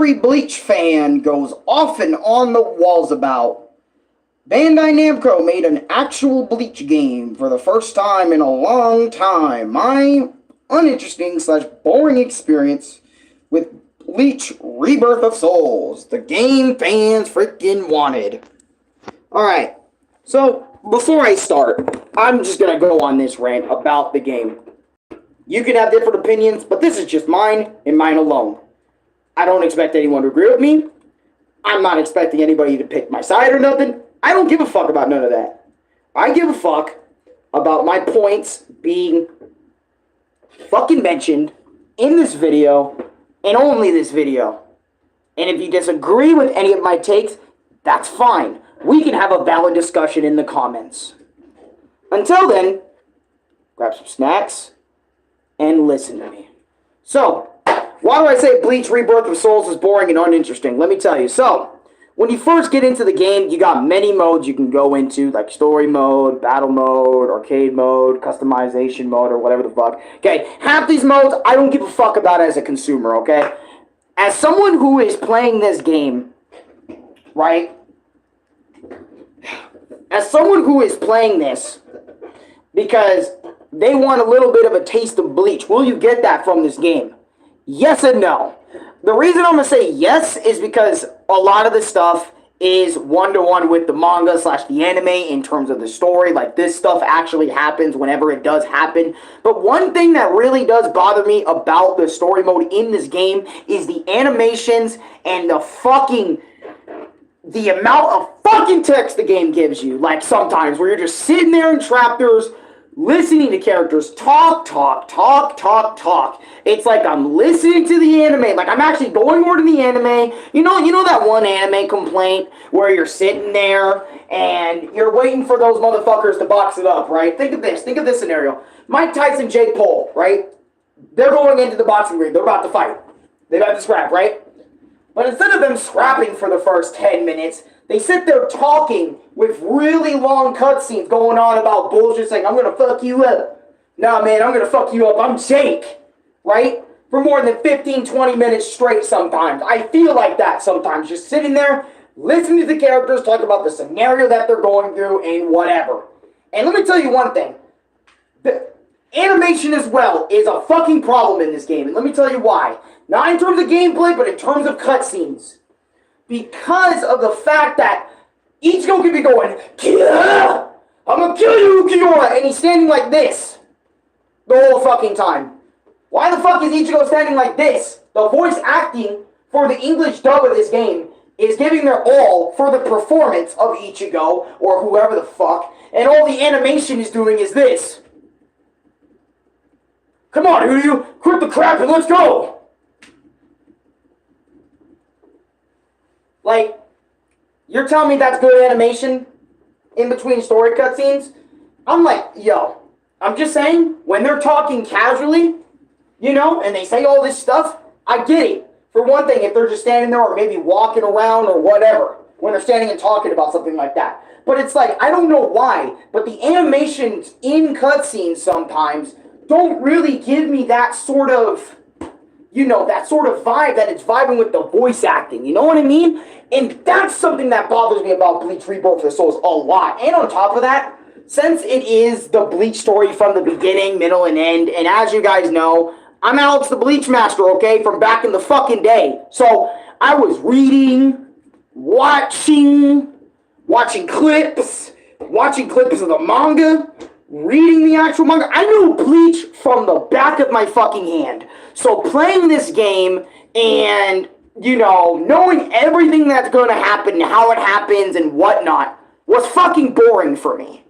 Every Bleach fan goes off and on the walls about. Bandai Namco made an actual Bleach game for the first time in a long time. My uninteresting slash boring experience with Bleach Rebirth of Souls. The game fans freaking wanted. Alright, so before I start, I'm just going to go on this rant about the game. You can have different opinions, but this is just mine and mine alone. I don't expect anyone to agree with me. I'm not expecting anybody to pick my side or nothing. I don't give a fuck about none of that. I give a fuck about my points being fucking mentioned in this video and only this video. And if you disagree with any of my takes, that's fine. We can have a valid discussion in the comments. Until then, grab some snacks and listen to me. So, why do I say Bleach Rebirth of Souls is boring and uninteresting? Let me tell you. So, when you first get into the game, you got many modes you can go into, like story mode, battle mode, arcade mode, customization mode, or whatever the fuck. Okay, half these modes I don't give a fuck about as a consumer, okay? As someone who is playing this game, right? As someone who is playing this because they want a little bit of a taste of Bleach, will you get that from this game? Yes and no. The reason I'm going to say yes is because a lot of the stuff is one-to-one with the manga slash the anime in terms of the story. Like, this stuff actually happens whenever it does happen. But one thing that really does bother me about the story mode in this game is the animations and the amount of fucking text the game gives you. Like, sometimes where you're just sitting there in chapters listening to characters talk. It's like I'm listening to the anime. Like, I'm actually going over to the anime. You know that one anime complaint where you're sitting there and you're waiting for those motherfuckers to box it up, right? Think of this scenario. Mike Tyson, Jake Paul, right? They're going into the boxing ring. They're about to fight. They're about to scrap, right? But instead of them scrapping for the first 10 minutes, they sit there talking with really long cutscenes going on about bullshit, saying, I'm going to fuck you up. Nah, man, I'm going to fuck you up. I'm Jake. Right? For more than 15, 20 minutes straight sometimes. I feel like that sometimes. Just sitting there, listening to the characters talk about the scenario that they're going through and whatever. And let me tell you one thing. The animation as well is a fucking problem in this game. And let me tell you why. Not in terms of gameplay, but in terms of cutscenes. Because of the fact that Ichigo could be going, Kia! I'm gonna kill you, Kiora! And he's standing like this the whole fucking time. Why the fuck is Ichigo standing like this? The voice acting for the English dub of this game is giving their all for the performance of Ichigo, or whoever the fuck, and all the animation is doing is this. Come on, Uryu, quit the crap and let's go! Like, you're telling me that's good animation in between story cutscenes? I'm like, yo, I'm just saying, when they're talking casually, you know, and they say all this stuff, I get it. For one thing, if they're just standing there or maybe walking around or whatever, when they're standing and talking about something like that. But it's like, I don't know why, but the animations in cutscenes sometimes don't really give me that sort of, you know, that sort of vibe that it's vibing with the voice acting, you know what I mean? And that's something that bothers me about Bleach Rebirth of Souls a lot. And on top of that, since it is the Bleach story from the beginning, middle, and end, and as you guys know, I'm Alex the Bleach Master, okay, from back in the fucking day. So, I was reading, watching clips of the manga, reading the actual manga. I knew Bleach from the back of my fucking hand. So playing this game and, you know, knowing everything that's going to happen, how it happens and whatnot, was fucking boring for me.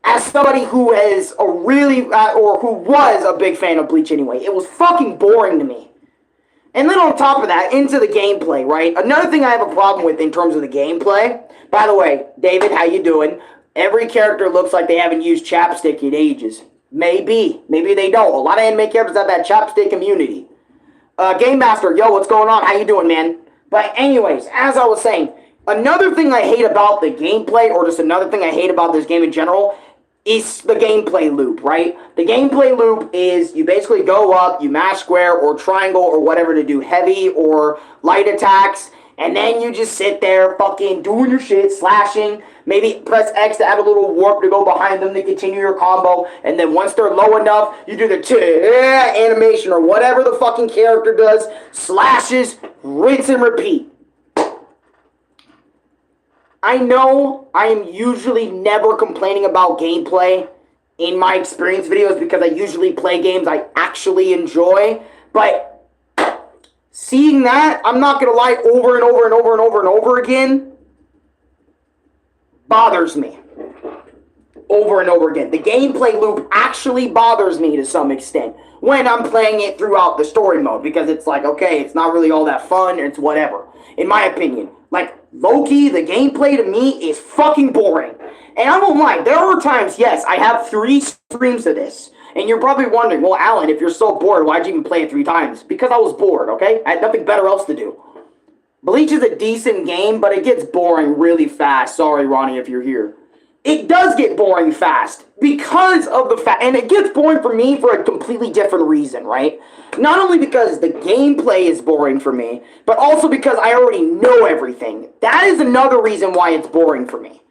As somebody who is a really, or who was a big fan of Bleach anyway, it was fucking boring to me. And then on top of that, into the gameplay, right? Another thing I have a problem with in terms of the gameplay, by the way, David, how you doing? Every character looks like they haven't used chapstick in ages. Maybe they don't. A lot of anime characters have that chapstick immunity. Game Master, yo, what's going on? How you doing, man? But anyways, as I was saying, another thing I hate about the gameplay, or just another thing I hate about this game in general, is the gameplay loop, right? The gameplay loop is you basically go up, you mash square or triangle or whatever to do heavy or light attacks, and then you just sit there fucking doing your shit, slashing, maybe press X to add a little warp to go behind them to continue your combo, and then once they're low enough, you do the animation or whatever the fucking character does, slashes, rinse and repeat. I know I am usually never complaining about gameplay in my experience videos because I usually play games I actually enjoy, but seeing that, I'm not going to lie, over and over and over and over and over again, bothers me. Over and over again. The gameplay loop actually bothers me to some extent when I'm playing it throughout the story mode because it's like, okay, it's not really all that fun, it's whatever, in my opinion. Like, low-key, the gameplay to me is fucking boring. And I won't lie, there are times, yes, I have 3 streams of this. And you're probably wondering, well, Alan, if you're so bored, why'd you even play it 3 times? Because I was bored, okay? I had nothing better else to do. Bleach is a decent game, but it gets boring really fast. Sorry, Ronnie, if you're here. It does get boring fast because of the fact, and it gets boring for me for a completely different reason, right? Not only because the gameplay is boring for me, but also because I already know everything. That is another reason why it's boring for me.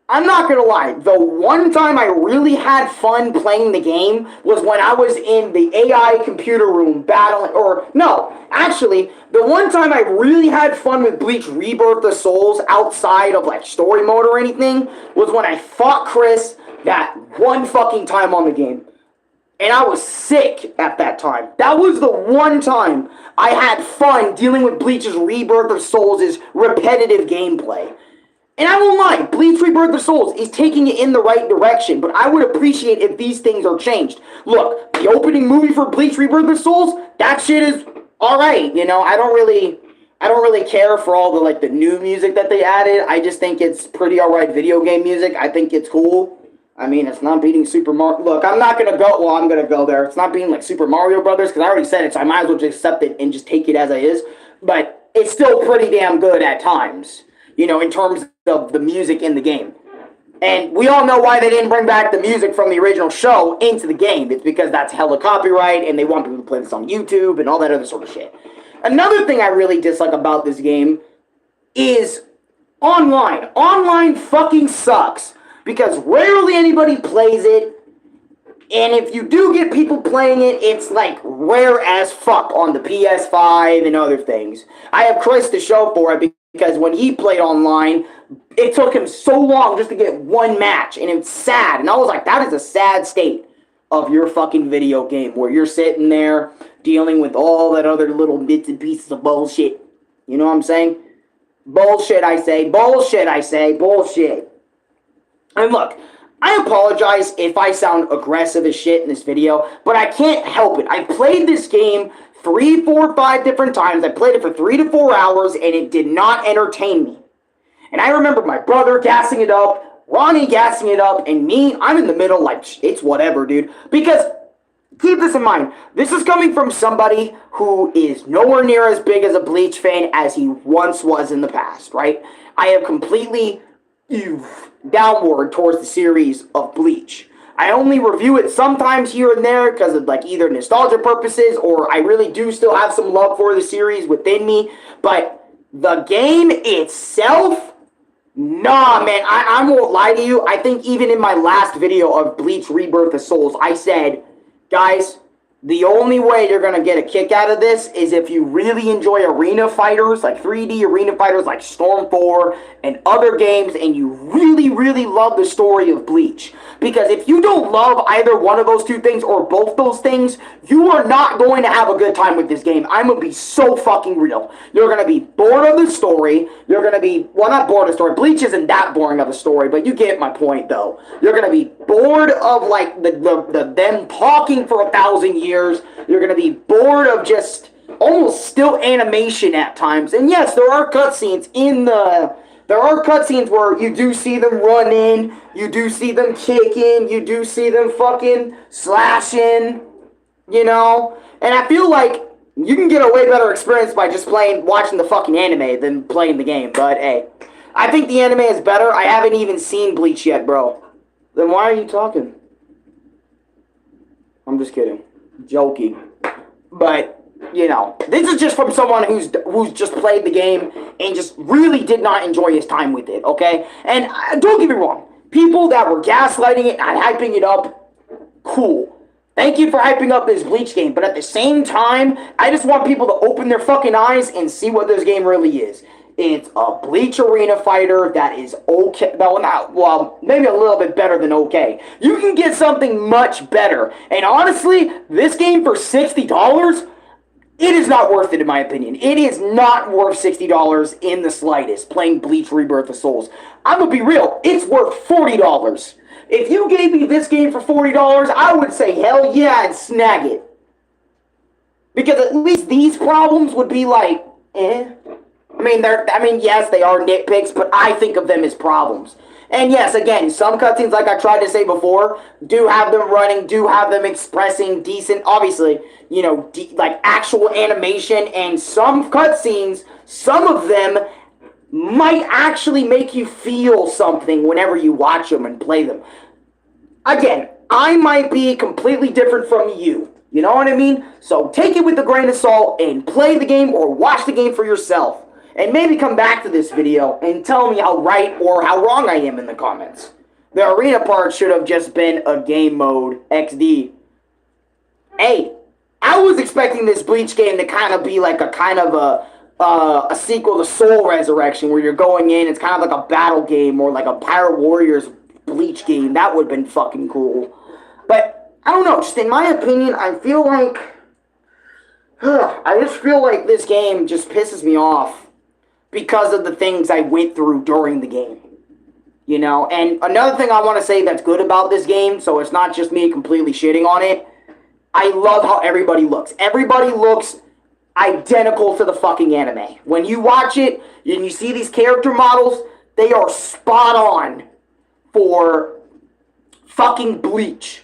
I'm not gonna lie, the one time I really had fun playing the game was when I was in the AI computer room battling, or no, actually, the one time I really had fun with Bleach Rebirth of Souls outside of like story mode or anything was when I fought Chris that one fucking time on the game. And I was sick at that time. That was the one time I had fun dealing with Bleach's Rebirth of Souls' repetitive gameplay. And I won't lie, Bleach Rebirth of Souls is taking it in the right direction, but I would appreciate if these things are changed. Look, the opening movie for Bleach Rebirth of Souls, that shit is alright, you know, I don't really care for all the, like, the new music that they added. I just think it's pretty alright video game music. I think it's cool. I mean, it's not beating Super Mario. Look, I'm not gonna go, well, I'm gonna go there. It's not beating, like, Super Mario Brothers, because I already said it, so I might as well just accept it and just take it as it is. But it's still pretty damn good at times, you know, in terms of the music in the game. And we all know why they didn't bring back the music from the original show into the game. It's because that's hella copyright, and they want people to play this on YouTube and all that other sort of shit. Another thing I really dislike about this game is online. Online fucking sucks, because rarely anybody plays it, and if you do get people playing it, it's like rare as fuck on the PS5 and other things. I have Chris to show for it, because when he played online, it took him so long just to get one match, and it's sad. And I was like, that is a sad state of your fucking video game, where you're sitting there dealing with all that other little bits and pieces of bullshit. You know what I'm saying? Bullshit, I say. Bullshit, I say. Bullshit. And look, I apologize if I sound aggressive as shit in this video, but I can't help it. I played this game 3, 4, 5 different times. I played it for 3 to 4 hours, and it did not entertain me. And I remember my brother gassing it up, Ronnie gassing it up, and me, I'm in the middle like, it's whatever, dude. Because, keep this in mind, this is coming from somebody who is nowhere near as big as a Bleach fan as he once was in the past, right? I have completely downward towards the series of Bleach. I only review it sometimes here and there because of like either nostalgia purposes, or I really do still have some love for the series within me. But the game itself, nah, man, I won't lie to you. I think even in my last video of Bleach Rebirth of Souls, I said, guys, the only way you're going to get a kick out of this is if you really enjoy arena fighters, like 3D arena fighters like Storm 4 and other games, and you really, really love the story of Bleach. Because if you don't love either one of those two things or both those things, you are not going to have a good time with this game. I'm going to be so fucking real. You're going to be bored of the story. You're going to be, well, not bored of the story. Bleach isn't that boring of a story, but you get my point, though. You're going to be bored of, like, them talking for 1,000 years. You're going to be bored of just almost still animation at times. And yes, there are cutscenes in the... There are cutscenes where you do see them run in, you do see them kicking, you do see them fucking slashing, you know? And I feel like you can get a way better experience by just watching the fucking anime than playing the game. But hey, I think the anime is better. I haven't even seen Bleach yet, bro. Then why are you talking? I'm just kidding. Joking. But, you know, this is just from someone who's just played the game and just really did not enjoy his time with it, okay? And don't get me wrong. People that were gaslighting it and hyping it up, cool. Thank you for hyping up this Bleach game. But at the same time, I just want people to open their fucking eyes and see what this game really is. It's a Bleach arena fighter that is okay. Well, maybe a little bit better than okay. You can get something much better. And honestly, this game for $60, it is not worth it in my opinion. It is not worth $60 in the slightest, playing Bleach Rebirth of Souls. I'm going to be real, it's worth $40. If you gave me this game for $40, I would say hell yeah and snag it. Because at least these problems would be like, eh. I mean, yes, they are nitpicks, but I think of them as problems. And yes, again, some cutscenes, like I tried to say before, do have them running, do have them expressing decent, obviously, you know, like actual animation, and some cutscenes, some of them might actually make you feel something whenever you watch them and play them. Again, I might be completely different from you. You know what I mean? So take it with a grain of salt and play the game or watch the game for yourself. And maybe come back to this video and tell me how right or how wrong I am in the comments. The arena part should have just been a game mode XD. Hey, I was expecting this Bleach game to kind of be like a sequel to Soul Resurrection, where you're going in, it's kind of like a battle game or like a Pirate Warriors Bleach game. That would have been fucking cool. But I don't know, just in my opinion, I feel like I just feel like this game just pisses me off because of the things I went through during the game. You know, and another thing I want to say that's good about this game, so it's not just me completely shitting on it, I love how everybody looks. Everybody looks identical to the fucking anime. When you watch it and you see these character models, they are spot on for fucking Bleach.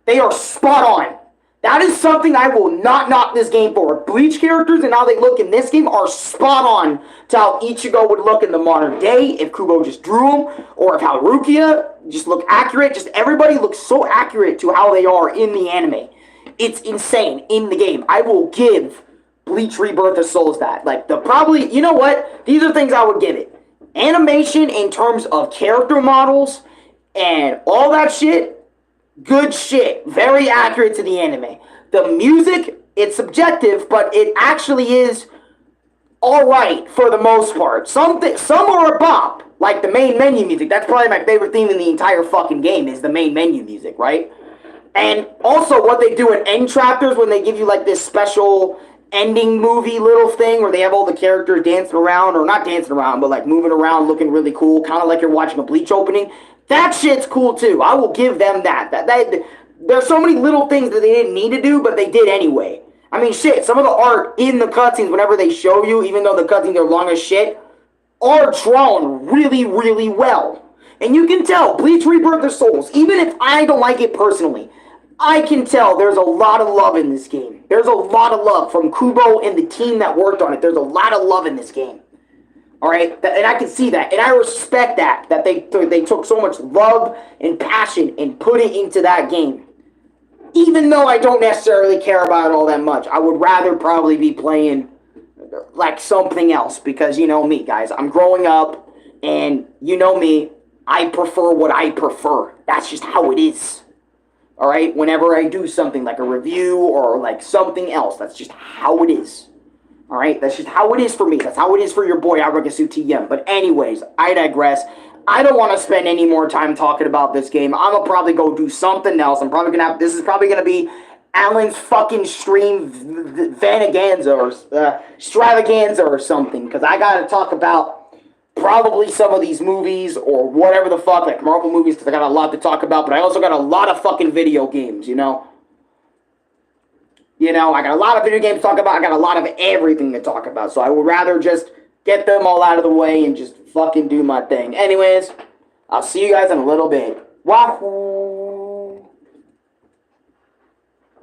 They are spot on. That is something I will not knock this game for. Bleach characters and how they look in this game are spot on to how Ichigo would look in the modern day if Kubo just drew him, or if how Rukia just look accurate. Just everybody looks so accurate to how they are in the anime. It's insane in the game. I will give Bleach Rebirth of Souls that. Like, you know what? These are things I would give it. Animation in terms of character models and all that shit, good shit. Very accurate to the anime. The music, it's subjective, but it actually is alright for the most part. Some are a bop, like the main menu music. That's probably my favorite theme in the entire fucking game, is the main menu music, right? And also what they do in end chapters when they give you like this special ending movie little thing where they have all the characters dancing around, or not dancing around, but like moving around looking really cool, kind of like you're watching a Bleach opening. That shit's cool too. I will give them that. There's so many little things that they didn't need to do, but they did anyway. I mean, shit, some of the art in the cutscenes, whenever they show you, even though the cutscenes are long as shit, are drawn really, really well. And you can tell, Bleach Rebirth of Souls, even if I don't like it personally, I can tell there's a lot of love in this game. There's a lot of love from Kubo and the team that worked on it. There's a lot of love in this game. Alright? And I can see that. And I respect that they took so much love and passion and put it into that game. Even though I don't necessarily care about it all that much. I would rather probably be playing like something else. Because you know me, guys. I'm growing up. And you know me. I prefer what I prefer. That's just how it is. Alright? Whenever I do something like a review or like something else. That's just how it is. Alright, that's just how it is for me. That's how it is for your boy, Arekkusu TM. But anyways, I digress. I don't want to spend any more time talking about this game. I'm going to probably go do something else. This is probably going to be Alan's fucking stream vanaganza or extravaganza or something. Because I got to talk about probably some of these movies or whatever the fuck, like Marvel movies, because I got a lot to talk about. But I also got a lot of fucking video games, you know? You know, I got a lot of video games to talk about. I got a lot of everything to talk about. So I would rather just get them all out of the way and just fucking do my thing. Anyways, I'll see you guys in a little bit. Wahoo!